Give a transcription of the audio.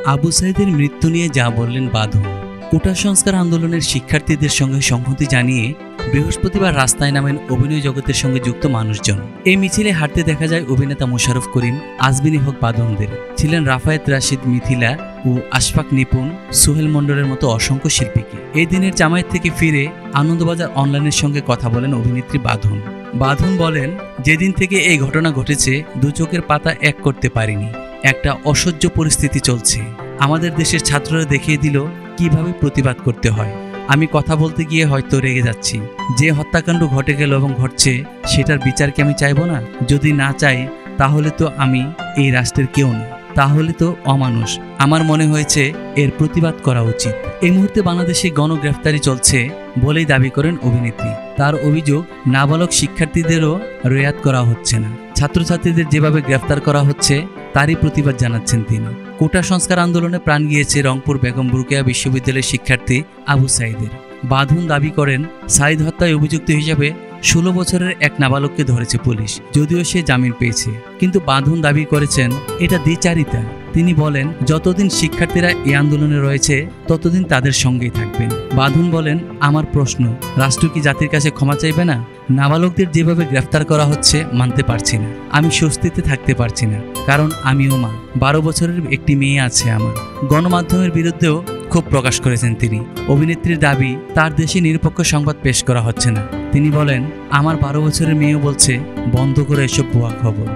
আবু সাঈদের মৃত্যু নিয়ে যা বললেন বাঁধন। কোটা সংস্কার আন্দোলনের শিক্ষার্থীদের সঙ্গে সংহতি জানিয়ে বৃহস্পতিবার রাস্তায় নামেন অভিনয় জগতের সঙ্গে যুক্ত মানুষজন। এই মিছিলে হাঁটতে দেখা যায় অভিনেতা মোশাররফ করিম, আজমিনী হক বাঁধনদের, ছিলেন রাফায়েত রাশিদ, মিথিলা ও আশফাক নিপুণ, সোহেল মণ্ডলের মতো অসংখ্য শিল্পীকে। এই দিনের জামায়াত থেকে ফিরে আনন্দবাজার অনলাইনের সঙ্গে কথা বলেন অভিনেত্রী বাঁধন। বাঁধন বলেন, যেদিন থেকে এই ঘটনা ঘটেছে দু চোখের পাতা এক করতে পারিনি। একটা অসহ্য পরিস্থিতি চলছে। আমাদের দেশের ছাত্ররা দেখিয়ে দিল কিভাবে প্রতিবাদ করতে হয়। আমি কথা বলতে গিয়ে হয়তো রেগে যাচ্ছি। যে হত্যাকাণ্ড ঘটে গেল এবং ঘটছে সেটার বিচার কি আমি চাইবো না? যদি না চাই তাহলে তো আমি এই রাষ্ট্রের কেউ না, তাহলে তো অমানুষ। আমার মনে হয়েছে এর প্রতিবাদ করা উচিত। এই মুহূর্তে বাংলাদেশে গণগ্রেফতারি চলছে বলেই দাবি করেন অভিনেত্রী। তার অভিযোগ, নাবালক শিক্ষার্থীদেরও রেয়াত করা হচ্ছে না। ছাত্রছাত্রীদের যেভাবে গ্রেফতার করা হচ্ছে তারই প্রতিবাদ জানাচ্ছেন তিনি। কোটা সংস্কার আন্দোলনে প্রাণ গিয়েছে রংপুর বেগম রোকেয়া বিশ্ববিদ্যালয়ের শিক্ষার্থী আবু সাঈদের। বাঁধন দাবি করেন, সাঈদ হত্যায় অভিযুক্ত হিসাবে 16 বছরের এক নাবালককে ধরেছে পুলিশ, যদিও সে জামিন পেয়েছে। কিন্তু বাঁধন দাবি করেছেন এটা দ্বিচারিতা। তিনি বলেন, যতদিন শিক্ষার্থীরা এই আন্দোলনে রয়েছে ততদিন তাদের সঙ্গেই থাকবেন। বাঁধন বলেন, আমার প্রশ্ন, রাষ্ট্র কি জাতির কাছে ক্ষমা চাইবে না? নাবালকদের যেভাবে গ্রেফতার করা হচ্ছে মানতে পারছি না। আমি স্বস্তিতে থাকতে পারছি না, কারণ আমিও মা। 12 বছরের একটি মেয়ে আছে আমার। গণমাধ্যমের বিরুদ্ধেও ক্ষোভ প্রকাশ করেছেন তিনি। অভিনেত্রীর দাবি, তার দেশে নিরপেক্ষ সংবাদ পেশ করা হচ্ছে না। তিনি বলেন, আমার 12 বছরের মেয়েও বলছে বন্ধ করে এসব ভুয়া খবর।